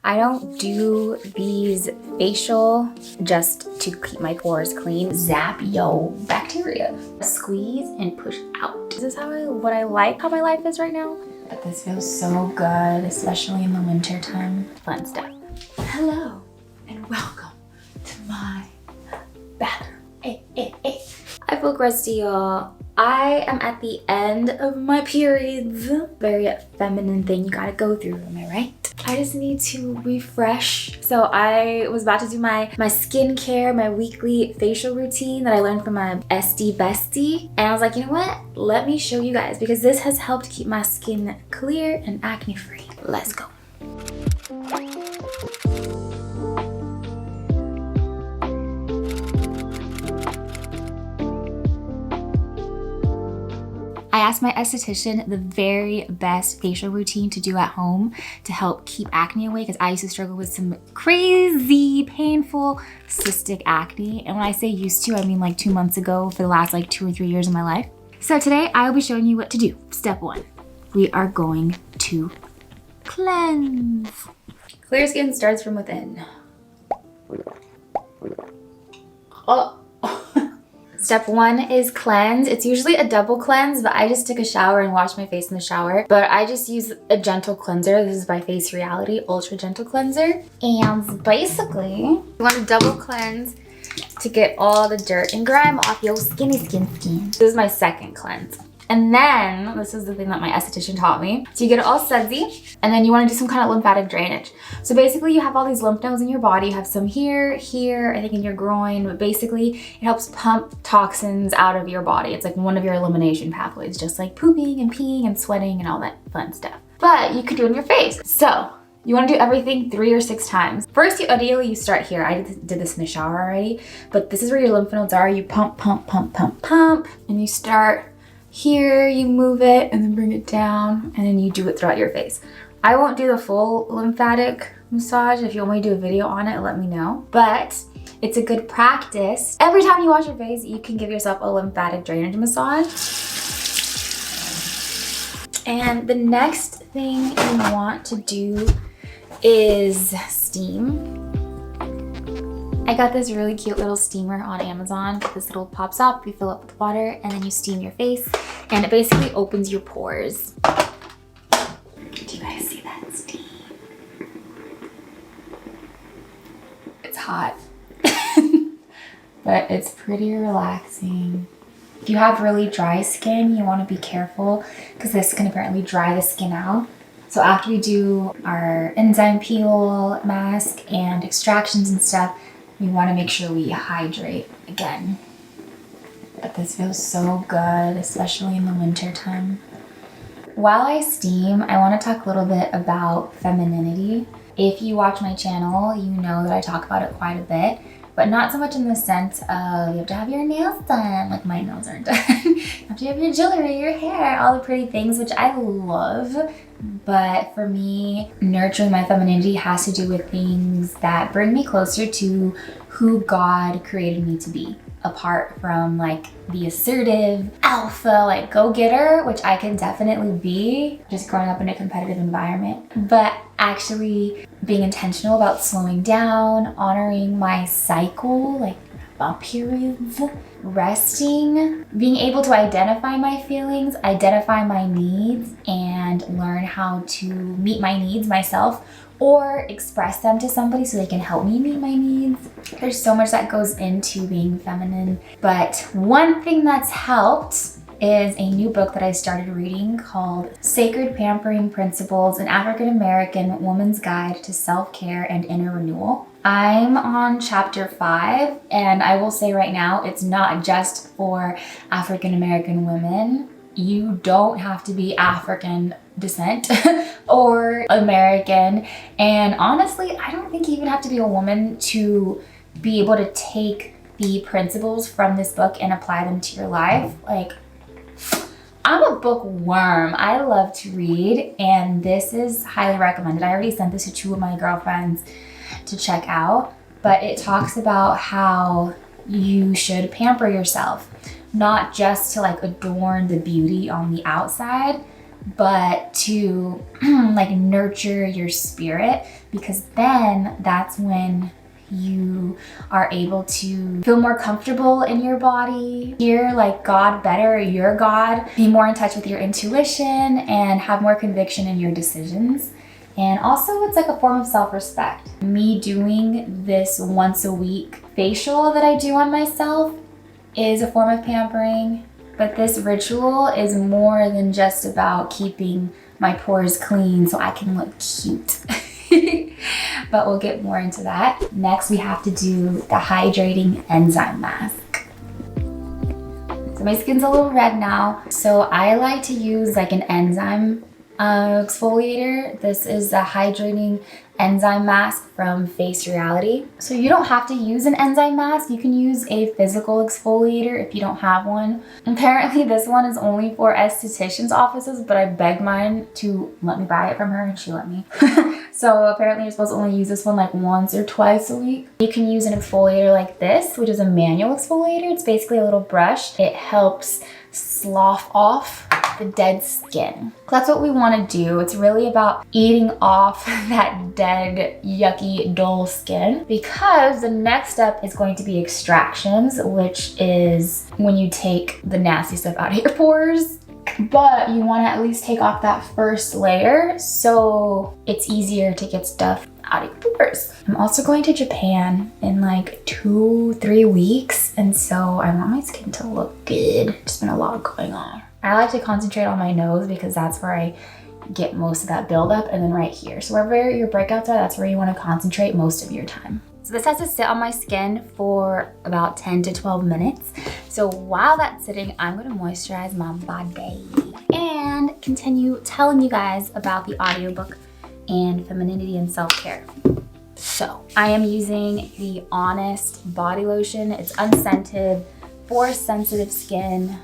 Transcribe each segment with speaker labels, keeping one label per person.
Speaker 1: I don't do these facial just to keep my pores clean. Zap yo bacteria. Squeeze and push out. This is how I like how my life is right now. But this feels so good, especially in the winter time. Fun stuff. Hello and welcome to my bathroom. I feel crusty, y'all. I am at the end of my periods. Very feminine thing you gotta go through, am I right? I just need to refresh. So I was about to do my skincare, my weekly facial routine that I learned from my SD bestie. And I was like, you know what? Let me show you guys because this has helped keep my skin clear and acne free. Let's go. I asked my esthetician the very best facial routine to do at home to help keep acne away because I used to struggle with some crazy, painful, cystic acne. And when I say used to, I mean like 2 months ago for the last like 2 or 3 years of my life. So today I will be showing you what to do. Step 1, we are going to cleanse. Clear skin starts from within. Oh. Step 1 is cleanse. It's usually a double cleanse, but I just took a shower and washed my face in the shower. But I just use a gentle cleanser. This is by Face Reality, Ultra Gentle Cleanser. And basically, you want to double cleanse to get all the dirt and grime off your skinny skin. This is my second cleanse. And then, this is the thing that my esthetician taught me. So you get it all sudsy, and then you want to do some kind of lymphatic drainage. So basically you have all these lymph nodes in your body. You have some here, I think in your groin, but basically it helps pump toxins out of your body. It's like one of your elimination pathways, just like pooping and peeing and sweating and all that fun stuff. But you could do it on your face. So you want to do everything 3 or 6 times. First, ideally you start here. I did this in the shower already, but this is where your lymph nodes are. You pump, pump, pump, pump, pump, and you start here, you move it and then bring it down, and then you do it throughout your face. I won't do the full lymphatic massage. If you want me to do a video on it, let me know. But it's a good practice. Every time you wash your face, you can give yourself a lymphatic drainage massage. And the next thing you want to do is steam. I got this really cute little steamer on Amazon. This little pops up, you fill it with water, and then you steam your face, and it basically opens your pores. Do you guys see that steam? It's hot, but it's pretty relaxing. If you have really dry skin, you want to be careful because this can apparently dry the skin out. So after we do our enzyme peel mask and extractions and stuff, we want to make sure we hydrate again. But this feels so good, especially in the winter time. While I steam, I want to talk a little bit about femininity. If you watch my channel, you know that I talk about it quite a bit, but not so much in the sense of you have to have your nails done, like my nails aren't done. You have to have your jewelry, your hair, all the pretty things, which I love. But for me, nurturing my femininity has to do with things that bring me closer to who God created me to be. Apart from like the assertive, alpha, like go-getter, which I can definitely be just growing up in a competitive environment, but actually being intentional about slowing down, honoring my cycle, like my periods, resting, being able to identify my feelings, identify my needs, and learn how to meet my needs myself or express them to somebody so they can help me meet my needs. There's so much that goes into being feminine, but one thing that's helped is a new book that I started reading called Sacred Pampering Principles, an African American Woman's Guide to Self-Care and Inner Renewal. I'm on chapter 5, and I will say right now, it's not just for African American women. You don't have to be African descent or American. And honestly, I don't think you even have to be a woman to be able to take the principles from this book and apply them to your life. Like, I'm a bookworm. I love to read, and this is highly recommended. I already sent this to 2 of my girlfriends to check out, but it talks about how you should pamper yourself, not just to like adorn the beauty on the outside, but to like nurture your spirit, because then that's when you are able to feel more comfortable in your body, hear like God better, your God, be more in touch with your intuition, and have more conviction in your decisions. And also it's like a form of self-respect. Me doing this once a week facial that I do on myself is a form of pampering, but this ritual is more than just about keeping my pores clean so I can look cute. But we'll get more into that. Next, we have to do the hydrating enzyme mask. So my skin's a little red now, so I like to use like an enzyme exfoliator. This is the hydrating enzyme mask from Face Reality. So you don't have to use an enzyme mask. You can use a physical exfoliator if you don't have one. Apparently this one is only for estheticians' offices, but I begged mine to let me buy it from her and she let me. So apparently you're supposed to only use this one like once or twice a week. You can use an exfoliator like this, which is a manual exfoliator. It's basically a little brush. It helps slough off the dead skin. That's what we want to do. It's really about eating off that dead, yucky, dull skin, because the next step is going to be extractions, which is when you take the nasty stuff out of your pores. But you want to at least take off that first layer so it's easier to get stuff out of your pores. I'm also going to Japan in like 2-3 weeks, and so I want my skin to look good. There's been a lot going on. I like to concentrate on my nose because that's where I get most of that buildup, and then right here. So wherever your breakouts are, that's where you want to concentrate most of your time. So this has to sit on my skin for about 10 to 12 minutes. So while that's sitting, I'm going to moisturize my body and continue telling you guys about the audiobook and femininity and self-care. So I am using the Honest body lotion. It's unscented for sensitive skin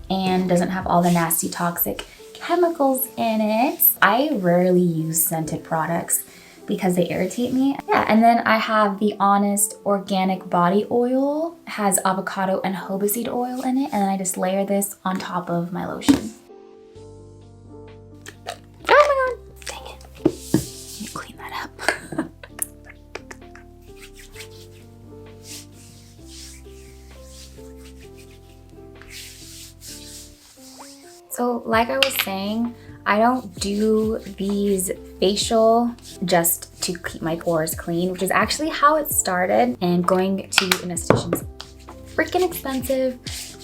Speaker 1: and doesn't have all the nasty toxic chemicals in it. I rarely use scented products because they irritate me. Yeah, and then I have the Honest organic body oil. It has avocado and jojoba seed oil in it, and then I just layer this on top of my lotion. Oh my god, dang it. Let me clean that up. So like I was saying, I don't do these facial just to keep my pores clean, which is actually how it started. And going to an esthetician's freaking expensive.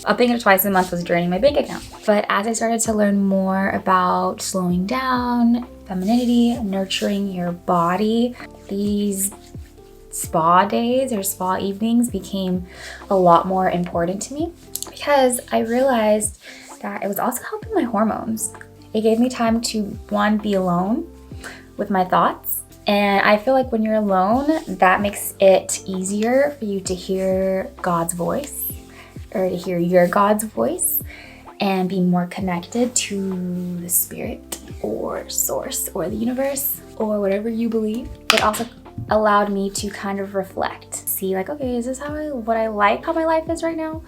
Speaker 1: Upping it twice a month was draining my bank account. But as I started to learn more about slowing down, femininity, nurturing your body, these spa days or spa evenings became a lot more important to me, because I realized that it was also helping my hormones. It gave me time to, one, be alone with my thoughts. And I feel like when you're alone, that makes it easier for you to hear God's voice, or to hear your God's voice, and be more connected to the spirit or source or the universe or whatever you believe. It also allowed me to kind of reflect, see like, okay, is this how my life is right now?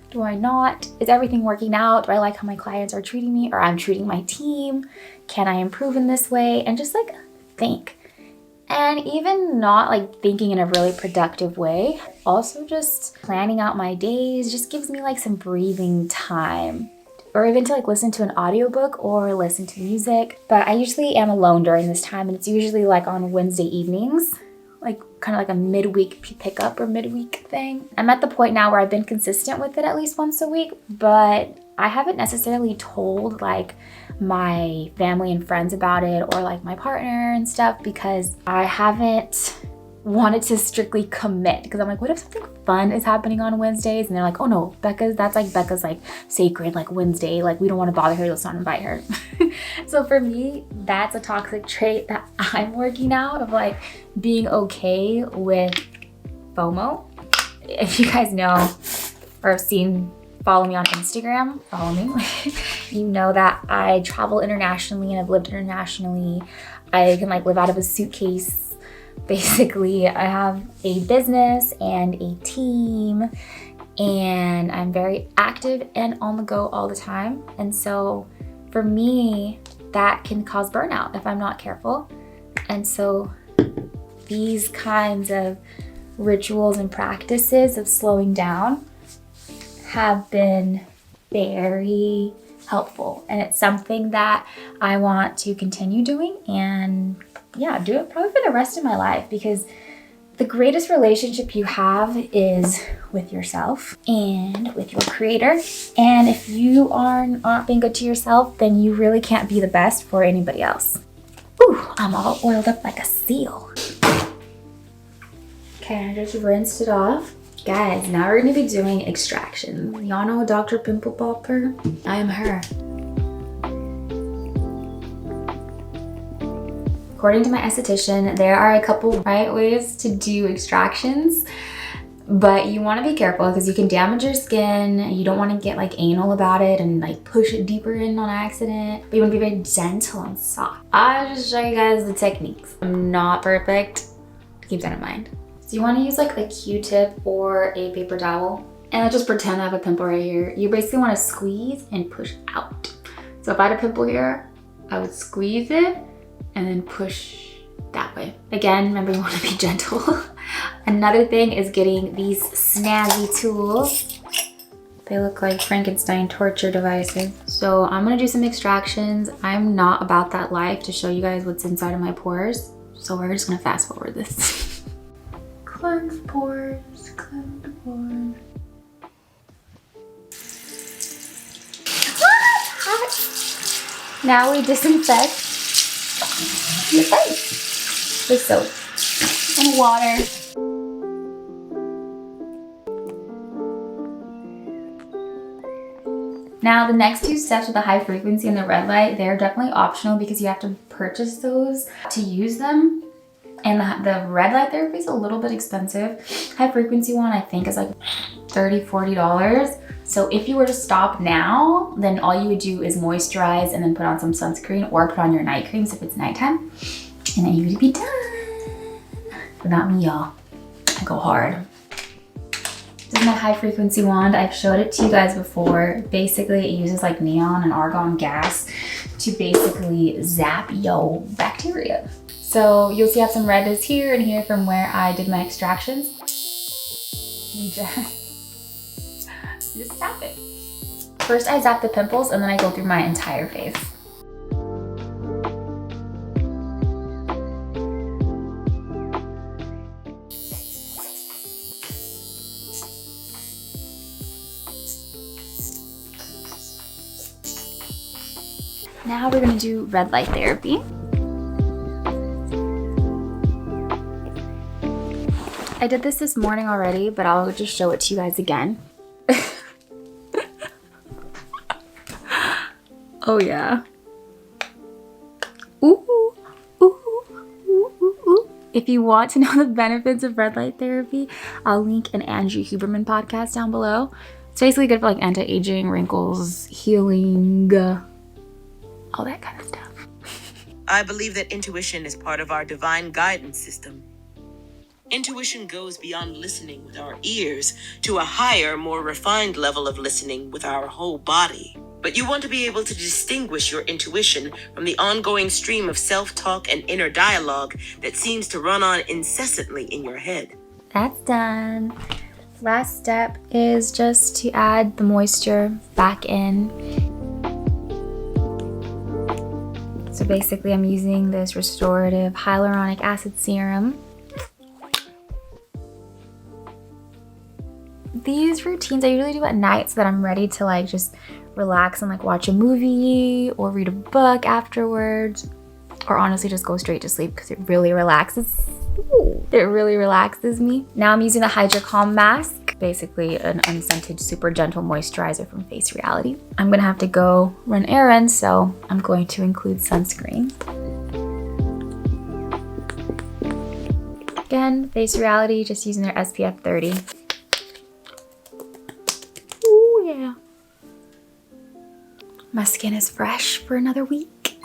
Speaker 1: Do I not? Is everything working out? Do I like how my clients are treating me, or I'm treating my team? Can I improve in this way? And just like think. And even not like thinking in a really productive way, also just planning out my days just gives me like some breathing time, or even to like listen to an audiobook or listen to music. But I usually am alone during this time, and it's usually like on Wednesday evenings, like kind of like a midweek pickup or midweek thing. I'm at the point now where I've been consistent with it at least once a week, but I haven't necessarily told like my family and friends about it, or like my partner and stuff, because I haven't wanted to strictly commit, because I'm like, what if something fun is happening on Wednesdays? And they're like, oh no, Becca's like sacred, like Wednesday, like we don't want to bother her, let's not invite her. So for me, that's a toxic trait that I'm working out, of like being okay with FOMO. If you guys know or have seen, follow me on Instagram, follow me. You know that I travel internationally and I've lived internationally. I can like live out of a suitcase. Basically, I have a business and a team, and I'm very active and on the go all the time. And so for for me, that can cause burnout if I'm not careful. And so these kinds of rituals and practices of slowing down have been very helpful. And it's something that I want to continue doing and yeah, do it probably for the rest of my life, because the greatest relationship you have is with yourself and with your creator. And if you are not being good to yourself, then you really can't be the best for anybody else. Ooh, I'm all oiled up like a seal. Okay, I just rinsed it off. Guys, now we're gonna be doing extraction. Y'all know Dr. Pimple Popper? I am her. According to my esthetician, there are a couple right ways to do extractions, but you want to be careful because you can damage your skin. You don't want to get like anal about it and like push it deeper in on accident, but you want to be very gentle and soft. I'll just show you guys the techniques. I'm not perfect, keep that in mind. So you want to use like a Q-tip or a paper towel, and I just pretend I have a pimple right here. You basically want to squeeze and push out. So if I had a pimple here, I would squeeze it and then push that way. Again, remember you want to be gentle. Another thing is getting these snazzy tools. They look like Frankenstein torture devices. So I'm gonna do some extractions. I'm not about that life to show you guys what's inside of my pores. So we're just gonna fast forward this. Cleanse pores, cleanse pores. Hot. Now we disinfect your face with soap and water. Now the next two steps with the high frequency and the red light, they're definitely optional because you have to purchase those to use them. And the red light therapy is a little bit expensive. High frequency one I think is like $30, $40. So if you were to stop now, then all you would do is moisturize and then put on some sunscreen or put on your night creams if it's nighttime. And then you would be done. But not me, y'all. I go hard. This is my high frequency wand. I've showed it to you guys before. Basically, it uses like neon and argon gas to basically zap your bacteria. So you'll see I have some redness here and here from where I did my extractions. You just tap it. First I zap the pimples and then I go through my entire face. Now we're gonna do red light therapy. I did this morning already, but I'll just show it to you guys again. Oh yeah. Ooh, ooh, ooh, ooh, ooh. If you want to know the benefits of red light therapy, I'll link an Andrew Huberman podcast down below. It's basically good for like anti-aging, wrinkles, healing, all that kind of stuff.
Speaker 2: I believe that intuition is part of our divine guidance system. Intuition goes beyond listening with our ears to a higher, more refined level of listening with our whole body. But you want to be able to distinguish your intuition from the ongoing stream of self-talk and inner dialogue that seems to run on incessantly in your head.
Speaker 1: That's done. Last step is just to add the moisture back in. So basically I'm using this restorative hyaluronic acid serum. These routines I usually do at night so that I'm ready to like just relax and like watch a movie or read a book afterwards, or honestly just go straight to sleep because it really relaxes. It really relaxes me. Now I'm using the Hydra Calm Mask, basically an unscented super gentle moisturizer from Face Reality. I'm gonna have to go run errands, so I'm going to include sunscreen. Again, Face Reality, just using their SPF 30. Ooh yeah. My skin is fresh for another week.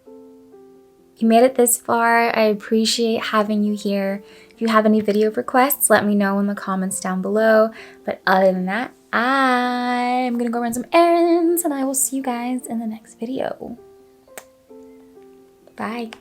Speaker 1: If you made it this far, I appreciate having you here. If you have any video requests, let me know in the comments down below. But other than that, I'm gonna go run some errands and I will see you guys in the next video. Bye.